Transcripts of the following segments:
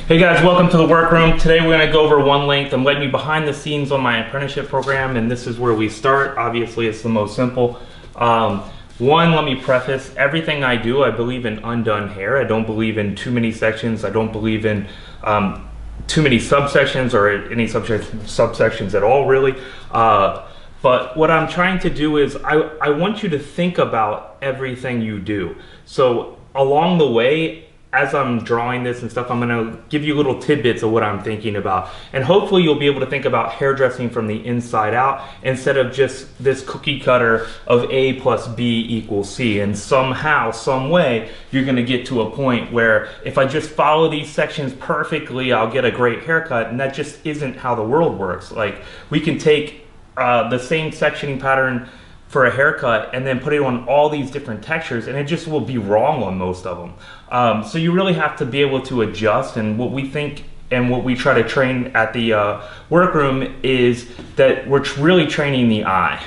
Hey guys, welcome to the workroom. Today we're going to go over one length. I'm letting you behind the scenes on my apprenticeship program, and this is where we start. Obviously, it's the most simple. One, let me preface, everything I do, I believe in undone hair. I don't believe in too many sections. I don't believe in too many subsections or any subsections at all, really. But what I'm trying to do is I want you to think about everything you do. So along the way, as I'm drawing this and stuff, I'm gonna give you little tidbits of what I'm thinking about. And hopefully you'll be able to think about hairdressing from the inside out instead of just this cookie cutter of A plus B equals C. And somehow, some way, you're gonna get to a point where if I just follow these sections perfectly, I'll get a great haircut, and that just isn't how the world works. Like, we can take the same sectioning pattern for a haircut and then put it on all these different textures, and it just will be wrong on most of them. So you really have to be able to adjust, and what we think and what we try to train at the workroom is that we're really training the eye.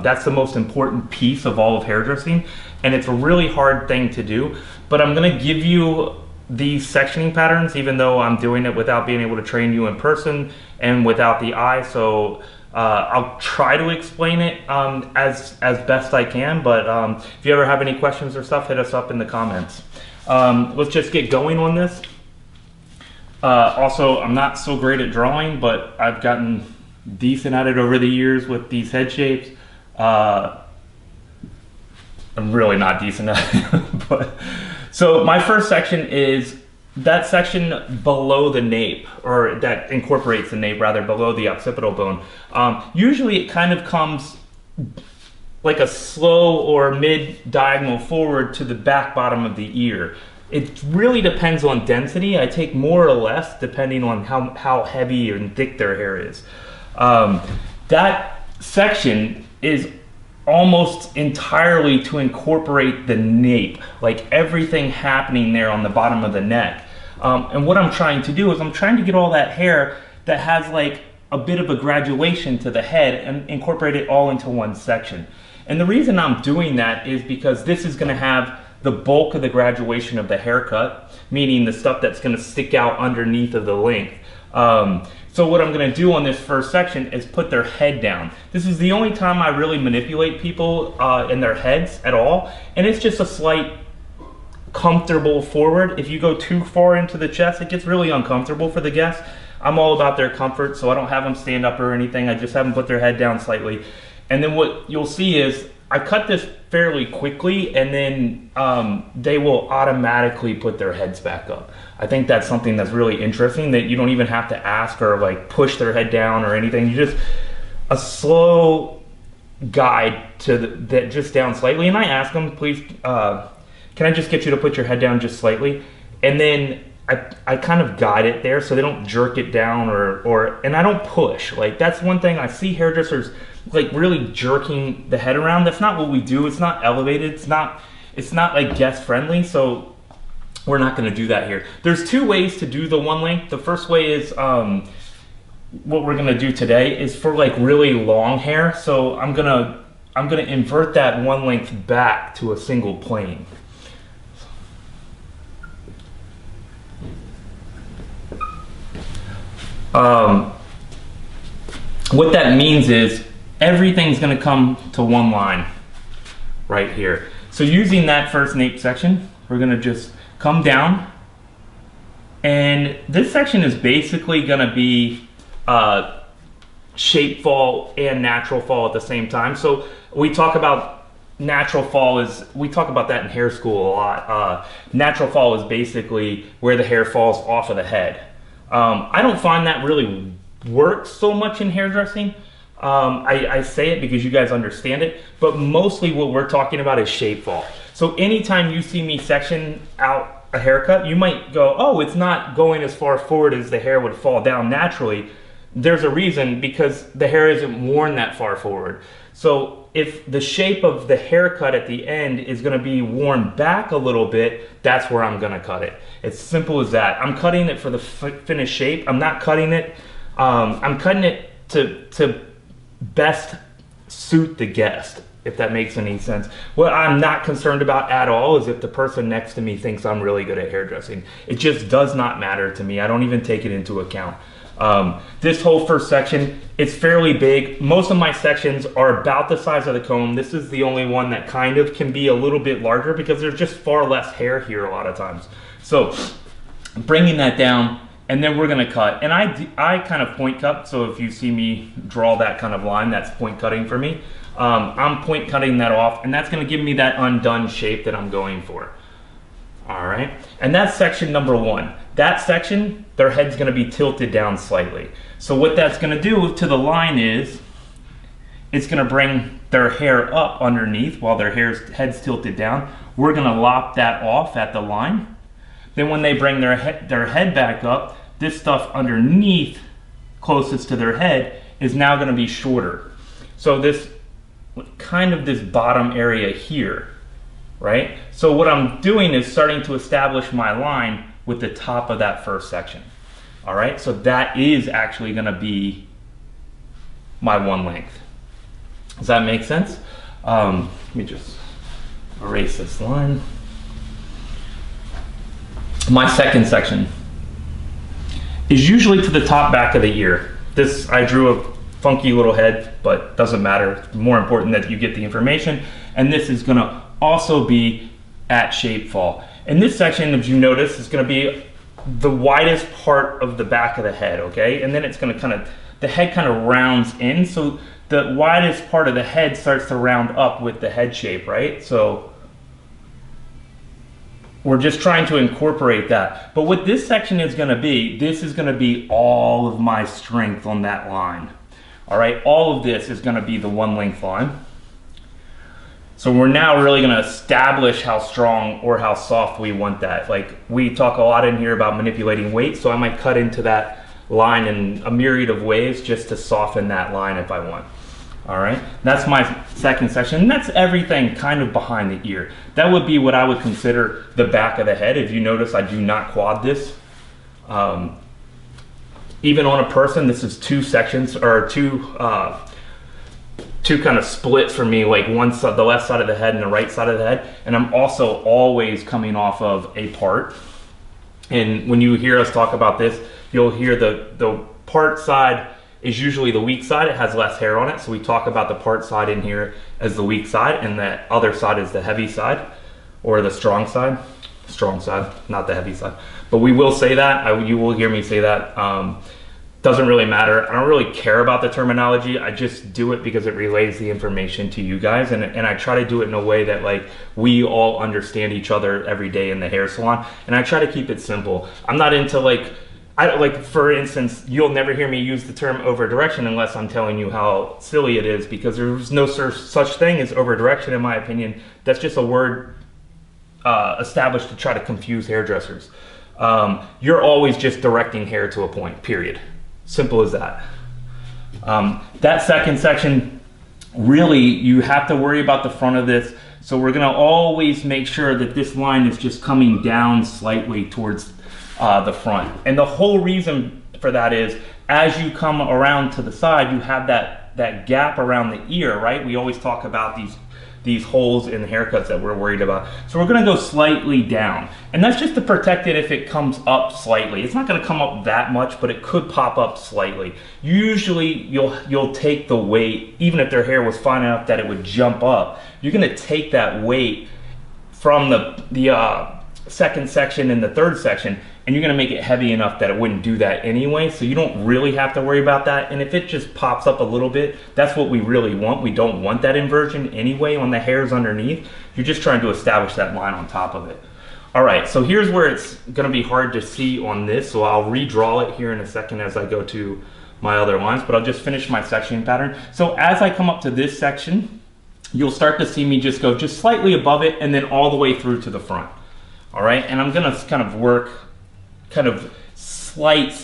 That's the most important piece of all of hairdressing, and it's a really hard thing to do, but I'm gonna give you these sectioning patterns even though I'm doing it without being able to train you in person and without the eye. So I'll try to explain it as best I can, but if you ever have any questions or stuff, hit us up in the comments. Let's just get going on this. Also, I'm not so great at drawing, but I've gotten decent at it over the years with these head shapes. I'm really not decent at it. But, so my first section is that section below the nape, or that incorporates the nape rather, below the occipital bone. Usually it kind of comes like a slow or mid-diagonal forward to the back bottom of the ear. It really depends on density. I take more or less depending on how heavy and thick their hair is. That section is almost entirely to incorporate the nape, like everything happening there on the bottom of the neck. And what I'm trying to do is I'm trying to get all that hair that has like a bit of a graduation to the head and incorporate it all into one section. And the reason I'm doing that is because this is going to have the bulk of the graduation of the haircut, meaning the stuff that's going to stick out underneath of the length. So what I'm going to do on this first section is put their head down. This is the only time I really manipulate people in their heads at all, and it's just a slight comfortable forward. If you go too far into the chest, it gets really uncomfortable for the guests. I'm all about their comfort, so I don't have them stand up or anything. I just have them put their head down slightly. And then what you'll see is I cut this fairly quickly, and then they will automatically put their heads back up. I think that's something that's really interesting, that you don't even have to ask or like push their head down or anything. You just, a slow guide to that just down slightly. And I ask them, please, can I just get you to put your head down just slightly? And then I kind of guide it there so they don't jerk it down and I don't push. Like, that's one thing I see hairdressers like really jerking the head around. That's not what we do. It's not elevated. It's not like guest friendly. So we're not going to do that here. There's two ways to do the one length. The first way is what we're going to do today is for like really long hair. So I'm gonna invert that one length back to a single plane. What that means is everything's going to come to one line right here. So using that first nape section, we're going to just come down, and this section is basically going to be shape fall and natural fall at the same time. So we talk about natural fall we talk about that in hair school a lot. Natural fall is basically where the hair falls off of the head. I don't find that really works so much in hairdressing. I say it because you guys understand it, but mostly what we're talking about is shape fall. So anytime you see me section out a haircut, you might go, oh, it's not going as far forward as the hair would fall down naturally. There's a reason, because the hair isn't worn that far forward. So if the shape of the haircut at the end is going to be worn back a little bit, that's where I'm going to cut it. It's simple as that. I'm cutting it for the finished shape. I'm not cutting it. I'm cutting it to best suit the guest, if that makes any sense. What I'm not concerned about at all is if the person next to me thinks I'm really good at hairdressing. It just does not matter to me. I don't even take it into account. This whole first section, it's fairly big. Most of my sections are about the size of the comb. This is the only one that kind of can be a little bit larger because there's just far less hair here a lot of times. So bringing that down, and then we're gonna cut. And I kind of point cut, so if you see me draw that kind of line, that's point cutting for me. I'm point cutting that off, and that's gonna give me that undone shape that I'm going for. All right, and that's section number one. That section, their head's gonna be tilted down slightly. So what that's gonna do to the line is, it's gonna bring their hair up underneath while their head's tilted down. We're gonna lop that off at the line. Then when they bring their head back up, this stuff underneath, closest to their head, is now gonna be shorter. So this, kind of this bottom area here, right? So what I'm doing is starting to establish my line with the top of that first section. All right, so that is actually gonna be my one length. Does that make sense? Let me just erase this line. My second section is usually to the top back of the ear. This, I drew a funky little head, but doesn't matter. More important that you get the information. And this is gonna also be at shape fall. And this section, as you notice, is gonna be the widest part of the back of the head, okay? And then it's gonna kind of, the head kind of rounds in, so the widest part of the head starts to round up with the head shape, right? So we're just trying to incorporate that. But what this section is gonna be, this is gonna be all of my strength on that line. All right, all of this is gonna be the one length line. So we're now really gonna establish how strong or how soft we want that. Like, we talk a lot in here about manipulating weight, so I might cut into that line in a myriad of ways just to soften that line if I want. All right, that's my second section. And that's everything kind of behind the ear. That would be what I would consider the back of the head. If you notice, I do not quad this. Even on a person, this is two sections, or two kind of splits for me, like one side, the left side of the head and the right side of the head. And I'm also always coming off of a part. And when you hear us talk about this, you'll hear the part side is usually the weak side. It has less hair on it. So we talk about the part side in here as the weak side, and the other side is the heavy side, or the strong side. Strong side, not the heavy side. But we will say that, you will hear me say that. Doesn't really matter. I don't really care about the terminology. I just do it because it relays the information to you guys, and I try to do it in a way that, like, we all understand each other every day in the hair salon, and I try to keep it simple. I'm not into, like, for instance, you'll never hear me use the term over direction unless I'm telling you how silly it is, because there's no such thing as over direction, in my opinion. That's just a word established to try to confuse hairdressers. You're always just directing hair to a point, period. Simple as that. That second section, really, you have to worry about the front of this. So we're gonna always make sure that this line is just coming down slightly towards the front. And the whole reason for that is, as you come around to the side, you have that gap around the ear, right? We always talk about these holes in the haircuts that we're worried about. So we're gonna go slightly down. And that's just to protect it if it comes up slightly. It's not gonna come up that much, but it could pop up slightly. Usually you'll take the weight, even if their hair was fine enough that it would jump up, you're gonna take that weight from the second section and the third section, and you're gonna make it heavy enough that it wouldn't do that anyway, so you don't really have to worry about that. And if it just pops up a little bit, that's what we really want. We don't want that inversion anyway on the hairs underneath. You're just trying to establish that line on top of it. All right, so here's where it's gonna be hard to see on this, so I'll redraw it here in a second as I go to my other lines, but I'll just finish my sectioning pattern. So as I come up to this section, you'll start to see me just go just slightly above it and then all the way through to the front. All right, and I'm gonna kind of work kind of slight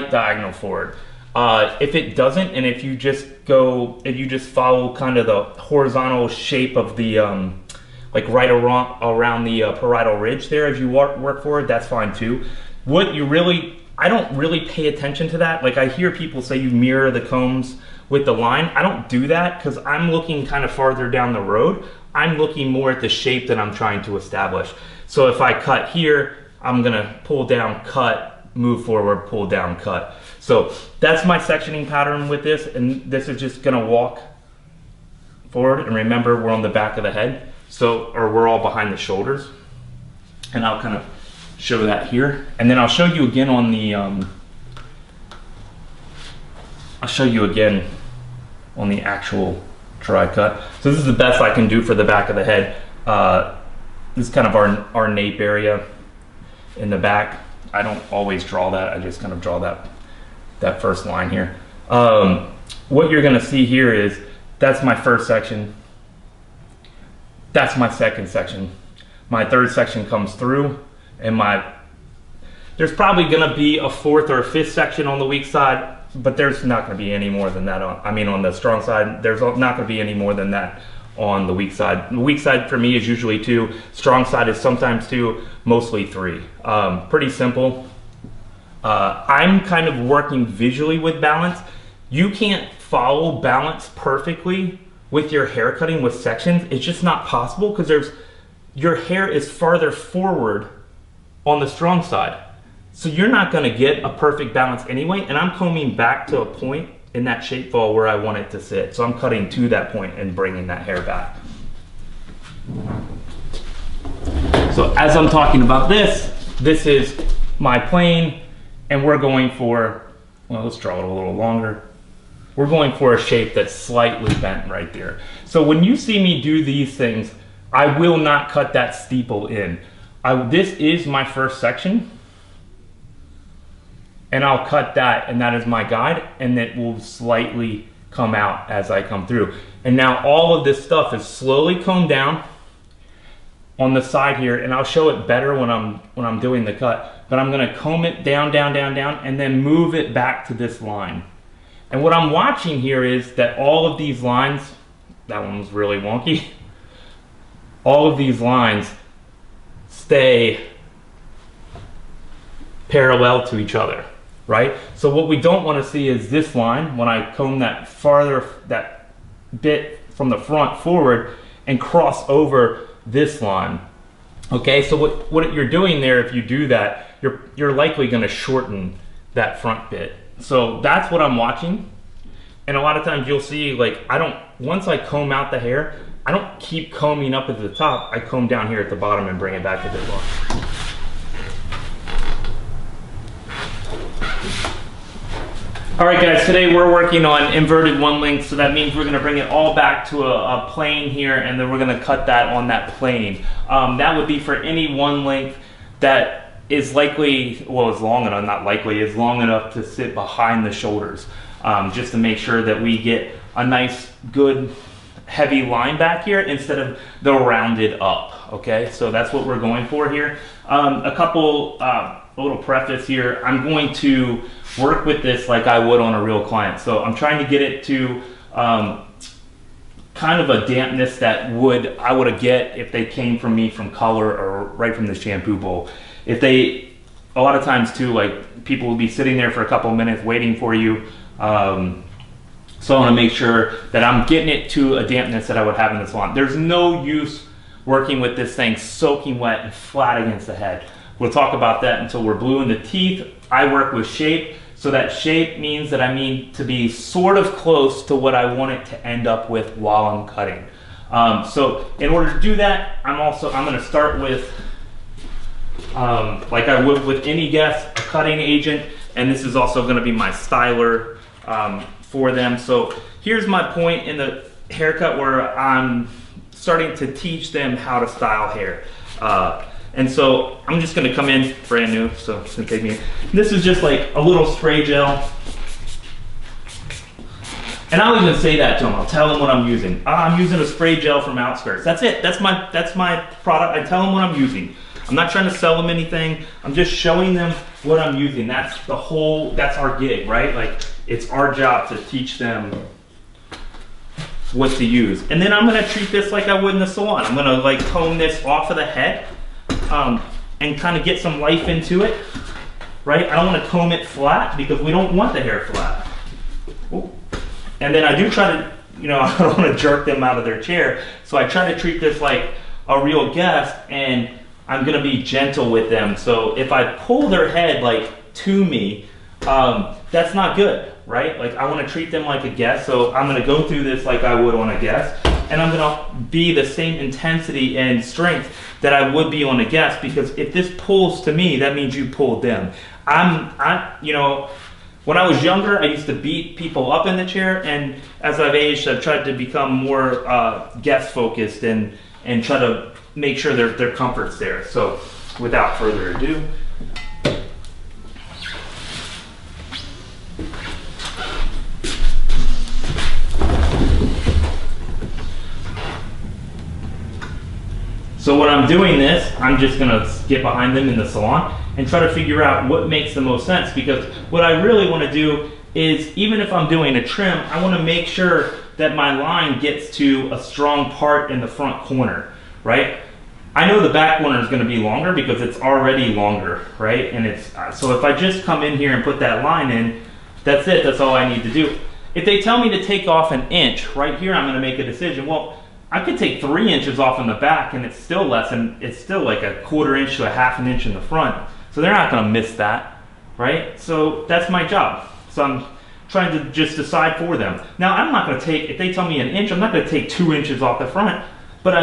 diagonal forward. If it doesn't, and if you just follow kind of the horizontal shape of the, like right around the parietal ridge there as you work forward, that's fine too. What you really I don't really pay attention to that. Like I hear people say you mirror the combs with the line. I don't do that because I'm looking kind of farther down the road. I'm looking more at the shape that I'm trying to establish. So if I cut here, I'm gonna pull down, cut, move forward, pull down, cut. So that's my sectioning pattern with this, and this is just gonna walk forward. And remember, we're on the back of the head, or we're all behind the shoulders. And I'll kind of show that here. And then I'll show you again on the, actual dry cut. So this is the best I can do for the back of the head. This is kind of our nape area in the back. I don't always draw that. I just kind of draw that first line here. What you're gonna see here is, that's my first section. That's my second section. My third section comes through, and there's probably gonna be a fourth or a fifth section on the weak side, but there's not gonna be any more than that on the strong side. There's not gonna be any more than that on the weak side. The weak side for me is usually 2. Strong side is sometimes 2, mostly 3. Pretty simple. I'm kind of working visually with balance. You can't follow balance perfectly with your hair cutting with sections. It's just not possible because your hair is farther forward on the strong side. So you're not gonna get a perfect balance anyway, and I'm combing back to a point in that shape fall where I want it to sit. So I'm cutting to that point and bringing that hair back. So as I'm talking about this is my plane, and we're going for, well, let's draw it a little longer. We're going for a shape that's slightly bent right there. So when you see me do these things, I will not cut that steeple in. This is my first section, and I'll cut that, and that is my guide, and it will slightly come out as I come through. And now all of this stuff is slowly combed down on the side here, and I'll show it better when I'm doing the cut, but I'm gonna comb it down, down, down, down, and then move it back to this line. And what I'm watching here is that all of these lines, that one was really wonky, all of these lines stay parallel to each other, right? So what we don't want to see is this line, when I comb that bit from the front forward and cross over this line. Okay, so what you're doing there, if you do that, you're likely going to shorten that front bit. So that's what I'm watching. And a lot of times you'll see, like, once I comb out the hair, I don't keep combing up at the top. I comb down here at the bottom and bring it back a bit more. All right, guys, today we're working on inverted one length, so that means we're gonna bring it all back to a plane here, and then we're gonna cut that on that plane. That would be for any one length that is likely, well, is long enough, not likely, is long enough to sit behind the shoulders, just to make sure that we get a nice, good, heavy line back here instead of the rounded up, okay? So that's what we're going for here. A little preface here. I'm going to work with this like I would on a real client. So I'm trying to get it to kind of a dampness that I would get if they came from me from color or right from the shampoo bowl. A lot of times too, like, people will be sitting there for a couple of minutes waiting for you. So I want to make sure that I'm getting it to a dampness that I would have in the salon. There's no use working with this thing soaking wet and flat against the head. We'll talk about that until we're blue in the teeth. I work with shape. So that shape means that I mean to be sort of close to what I want it to end up with while I'm cutting. So in order to do that, I'm going to start with, like I would with any guest, a cutting agent, and this is also going to be my styler for them. So here's my point in the haircut where I'm starting to teach them how to style hair. And so I'm just gonna come in brand new, so it's gonna take me. This is just like a little spray gel. And I'll even say that to them. I'll tell them what I'm using. I'm using a spray gel from Outskirts. That's it. That's my product. I tell them what I'm using. I'm not trying to sell them anything. I'm just showing them what I'm using. That's our gig, right? Like, it's our job to teach them what to use. And then I'm gonna treat this like I would in the salon. I'm gonna like comb this off of the head and kind of get some life into it. right? I don't want to comb it flat because we don't want the hair flat. Ooh. And then I do try to, you know, I don't want to jerk them out of their chair, so I try to treat this like a real guest, and I'm going to be gentle with them. So if I pull their head like to me, that's not good, right? Like I want to treat them like a guest, so I'm going to go through this like I would on a guest, and I'm going to be the same intensity and strength that I would be on a guest, because if this pulls to me, that means you pulled them. You know, when I was younger, I used to beat people up in the chair, and as I've aged, I've tried to become more guest focused and try to make sure their comfort's there. So without further ado, so when I'm doing this, I'm just gonna get behind them in the salon and try to figure out what makes the most sense, because what I really wanna do is, even if I'm doing a trim, I wanna make sure that my line gets to a strong part in the front corner, right? I know the back corner is gonna be longer because it's already longer, right? And it's, so if I just come in here and put that line in, that's it, that's all I need to do. If they tell me to take off an inch, right here I'm gonna make a decision. Well, I could take 3 inches off in the back and it's still less, and it's still like a 1/4 inch to a 1/2 inch in the front. So they're not gonna miss that, right? So that's my job. So I'm trying to just decide for them. Now I'm not gonna take, if they tell me an inch, I'm not gonna take 2 inches off the front, but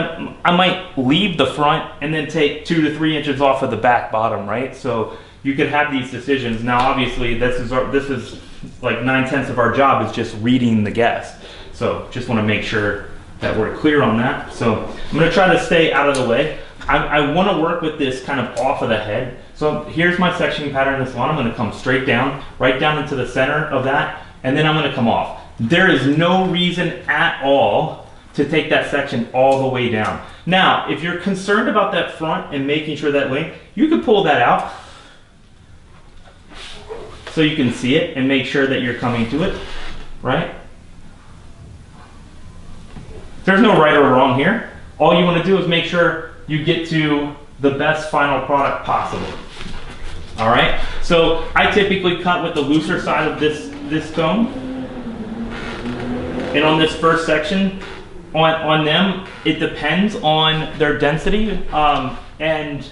I might leave the front and then take 2 to 3 inches off of the back bottom, right? So you could have these decisions. Now obviously this is like 9/10 of our job is just reading the guest. So just wanna make sure that we're clear on that. So I'm gonna try to stay out of the way. I wanna work with this kind of off of the head. So here's my sectioning pattern in the salon. I'm gonna come straight down, right down into the center of that, and then I'm gonna come off. There is no reason at all to take that section all the way down. Now, if you're concerned about that front and making sure that length, you can pull that out so you can see it and make sure that you're coming to it, right? There's no right or wrong here. All you want to do is make sure you get to the best final product possible. All right, so I typically cut with the looser side of this comb. And on this first section, on them, it depends on their density and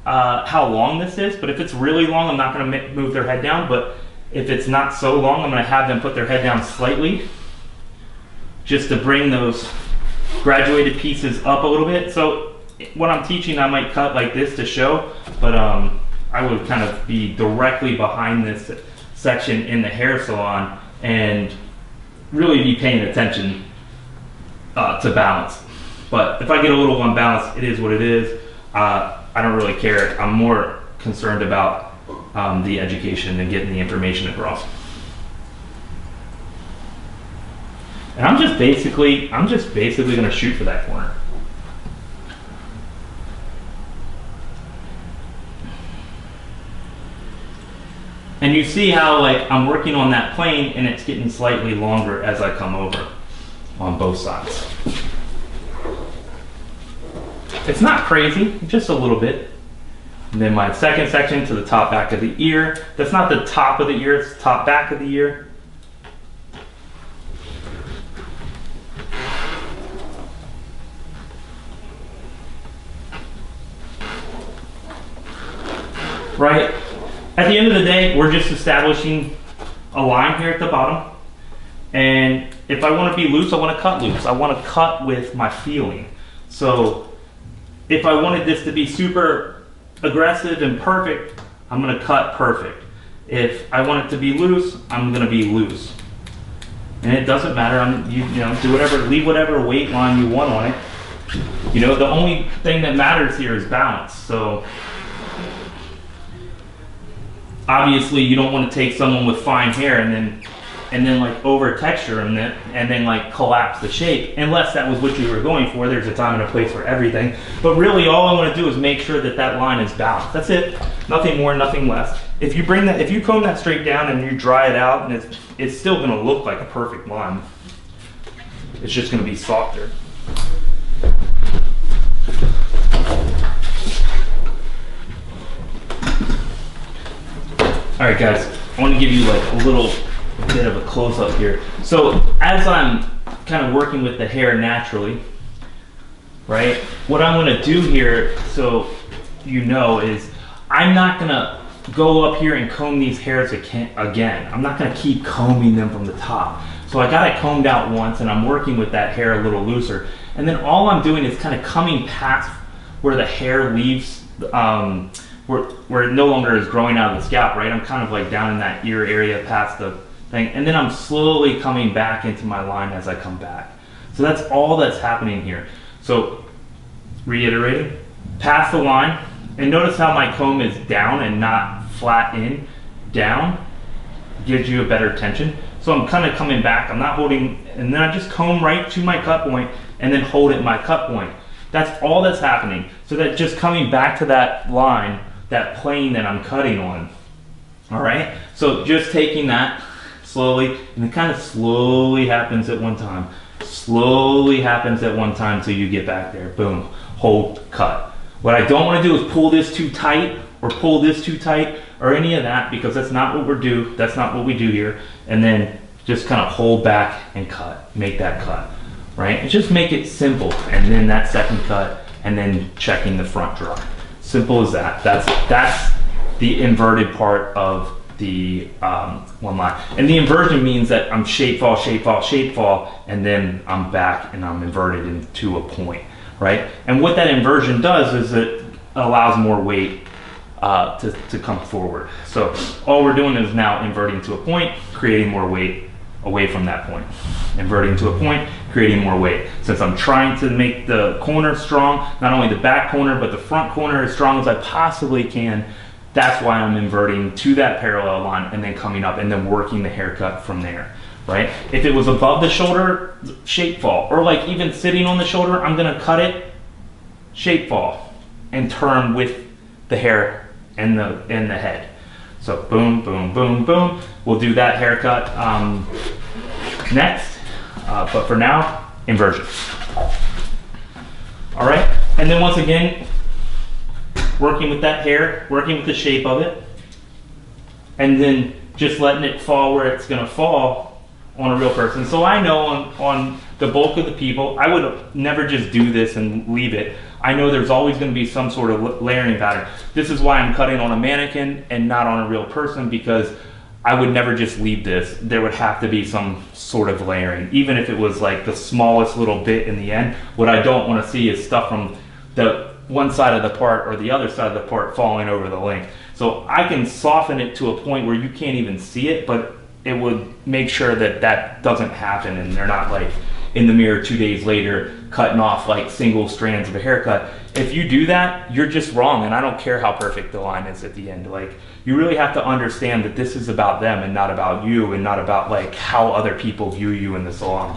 how long this is. But if it's really long, I'm not going to move their head down. But if it's not so long, I'm going to have them put their head down slightly, just to bring those graduated pieces up a little bit. So when I'm teaching, I might cut like this to show, but I would kind of be directly behind this section in the hair salon and really be paying attention to balance. But if I get a little unbalanced, it is what it is. I don't really care. I'm more concerned about the education and getting the information across. And I'm just basically going to shoot for that corner. And you see how like I'm working on that plane and it's getting slightly longer as I come over on both sides. It's not crazy, just a little bit. And then my second section to the top back of the ear. That's not the top of the ear, it's the top back of the ear. Right? At the end of the day, we're just establishing a line here at the bottom. And if I want to be loose, I want to cut loose. I want to cut with my feeling. So if I wanted this to be super aggressive and perfect, I'm going to cut perfect. If I want it to be loose, I'm going to be loose. And it doesn't matter. You know, do whatever, leave whatever weight line you want on it. You know, the only thing that matters here is balance. So obviously you don't want to take someone with fine hair and then like over texture them and then like collapse the shape, unless that was what you were going for. There's a time and a place for everything. But really all I want to do is make sure that that line is balanced. That's it. Nothing more, nothing less. If you comb that straight down and you dry it out, and it's still going to look like a perfect line. It's just going to be softer. All right, guys, I want to give you like a little bit of a close-up here. So as I'm kind of working with the hair naturally, right, what I'm going to do here, so you know, is I'm not going to go up here and comb these hairs again. I'm not going to keep combing them from the top. So I got it combed out once, and I'm working with that hair a little looser. And then all I'm doing is kind of coming past where the hair leaves, where it no longer is growing out of the scalp, right? I'm kind of like down in that ear area past the thing, and then I'm slowly coming back into my line as I come back. So that's all that's happening here. So reiterating, past the line, and notice how my comb is down and not flat in, down, gives you a better tension. So I'm kind of coming back, I'm not holding, and then I just comb right to my cut point and then hold at my cut point. That's all that's happening. So that just coming back to that line, that plane that I'm cutting on. All right, so just taking that slowly, and it kind of slowly happens at one time. Slowly happens at one time till you get back there. Boom, hold, cut. What I don't want to do is pull this too tight or pull this too tight or any of that, because that's not what we do. That's not what we do here. And then just kind of hold back and cut, make that cut, right? And just make it simple. And then that second cut, and then checking the front dry. Simple as that. That's the inverted part of the one line. And the inversion means that I'm shape fall, shape fall, shape fall, and then I'm back and I'm inverted into a point, right? And what that inversion does is it allows more weight to come forward. So all we're doing is now inverting to a point, creating more weight away from that point. Inverting to a point, creating more weight. Since I'm trying to make the corner strong, not only the back corner, but the front corner as strong as I possibly can, that's why I'm inverting to that parallel line and then coming up and then working the haircut from there, right? If it was above the shoulder, shape fall, or like even sitting on the shoulder, I'm gonna cut it, shape fall, and turn with the hair and the head. So boom, boom, boom, boom. We'll do that haircut next, but for now, inversion. All right, and then once again, working with that hair, working with the shape of it, and then just letting it fall where it's gonna fall on a real person. So I know on the bulk of the people, I would never just do this and leave it. I know there's always gonna be some sort of layering pattern. This is why I'm cutting on a mannequin and not on a real person, because I would never just leave this. There would have to be some sort of layering, even if it was like the smallest little bit in the end. What I don't wanna see is stuff from the one side of the part or the other side of the part falling over the length. So I can soften it to a point where you can't even see it, but it would make sure that that doesn't happen and they're not like in the mirror 2 days later cutting off like single strands of a haircut. If you do that, you're just wrong, and I don't care how perfect the line is at the end. Like, you really have to understand that this is about them and not about you, and not about like how other people view you in the salon.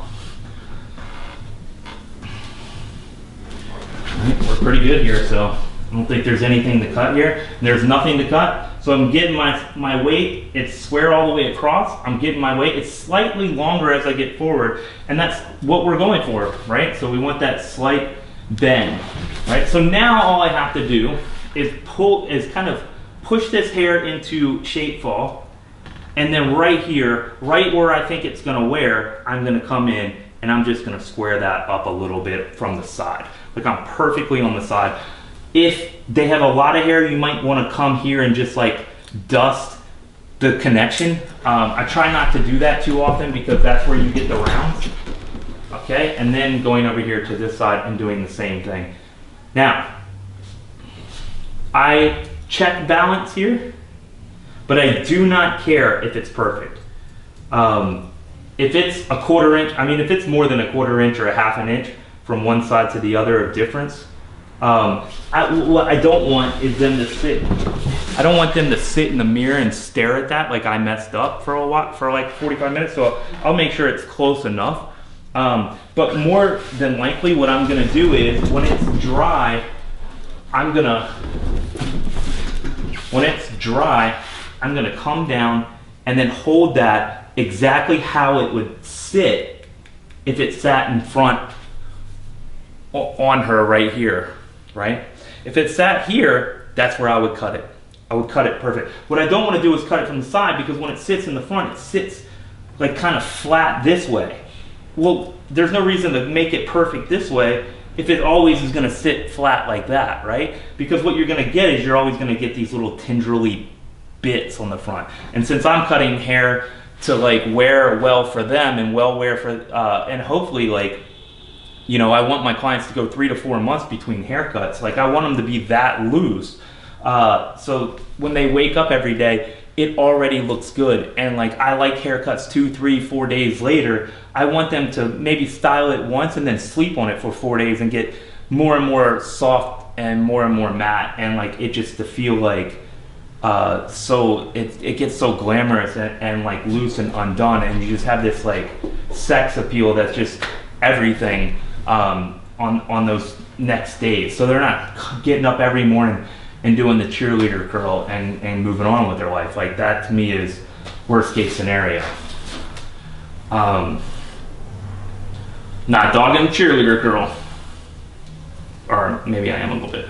We're pretty good here, so I don't think there's anything to cut here. There's nothing to cut, so I'm getting my weight. It's square all the way across. I'm getting my weight. It's slightly longer as I get forward, and that's what we're going for, right? So we want that slight bend, right? So now all I have to do is kind of push this hair into shape fall, and then right here, right where I think it's gonna wear, I'm gonna come in and I'm just gonna square that up a little bit from the side. Like, I'm perfectly on the side. If they have a lot of hair, you might want to come here and just like dust the connection. I try not to do that too often because that's where you get the rounds. Okay, and then going over here to this side and doing the same thing. Now, I check balance here, but I do not care if it's perfect. If it's a 1/4 inch, I mean, if it's more than a 1/4 inch or a 1/2 inch from one side to the other of difference, what I don't want is them to sit. I don't want them to sit in the mirror and stare at that like I messed up for a while, for like 45 minutes. So I'll make sure it's close enough. But more than likely, what I'm gonna do is when it's dry, when it's dry, I'm gonna come down and then hold that exactly how it would sit if it sat in front on her right here, right? If it sat here, that's where I would cut it. I would cut it perfect. What I don't want to do is cut it from the side, because when it sits in the front, it sits like kind of flat this way. Well, there's no reason to make it perfect this way if it always is going to sit flat like that, right? Because what you're going to get is you're always going to get these little tendrily bits on the front. And since I'm cutting hair to like wear well for them and well wear for, and hopefully like, you know, I want my clients to go 3 to 4 months between haircuts. Like I want them to be that loose. So when they wake up every day, it already looks good. And like, I like haircuts 2, 3, 4 days later. I want them to maybe style it once and then sleep on it for 4 days and get more and more soft and more matte. And like, it just to feel like, so it gets so glamorous and like loose and undone. And you just have this like sex appeal that's just everything, on those next days. So they're not getting up every morning and doing the cheerleader curl and moving on with their life. Like that to me is worst case scenario. Not dogging cheerleader curl. Or maybe I am a little bit.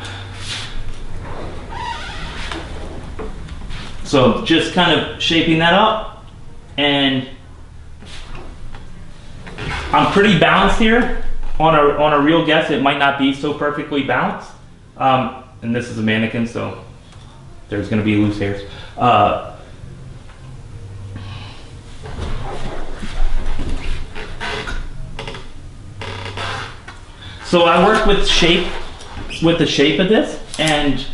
So just kind of shaping that up, and I'm pretty balanced here. On a real guess, it might not be so perfectly balanced. And this is a mannequin, so there's going to be loose hairs. So I work with the shape of this, and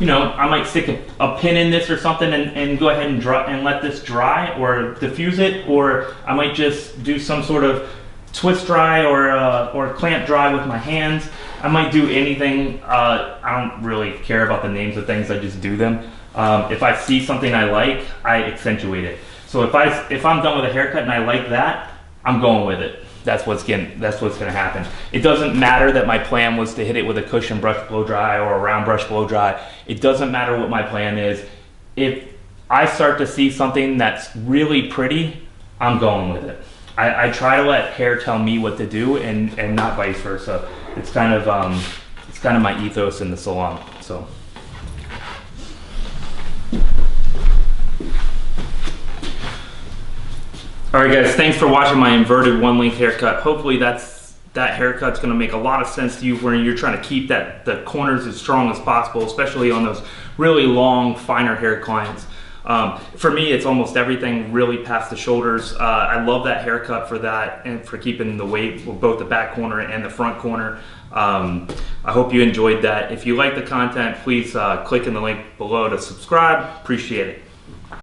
you know, I might stick a pin in this or something and go ahead and let this dry or diffuse it, or I might just do some sort of twist dry or clamp dry with my hands. I might do anything. I don't really care about the names of things. I just do them. If I see something I like, I accentuate it. So if I'm done with a haircut and I like that, I'm going with it. That's what's gonna happen. It doesn't matter that my plan was to hit it with a cushion brush blow dry or a round brush blow dry. It doesn't matter what my plan is. If I start to see something that's really pretty, I'm going with it. I try to let hair tell me what to do and not vice versa. It's kind of my ethos in the salon. So. All right, guys, thanks for watching my inverted one length haircut. Hopefully that haircut's gonna make a lot of sense to you when you're trying to keep the corners as strong as possible, especially on those really long, finer hair clients. For me, it's almost everything really past the shoulders. I love that haircut for that and for keeping the weight with both the back corner and the front corner. I hope you enjoyed that. If you like the content, please click in the link below to subscribe. Appreciate it.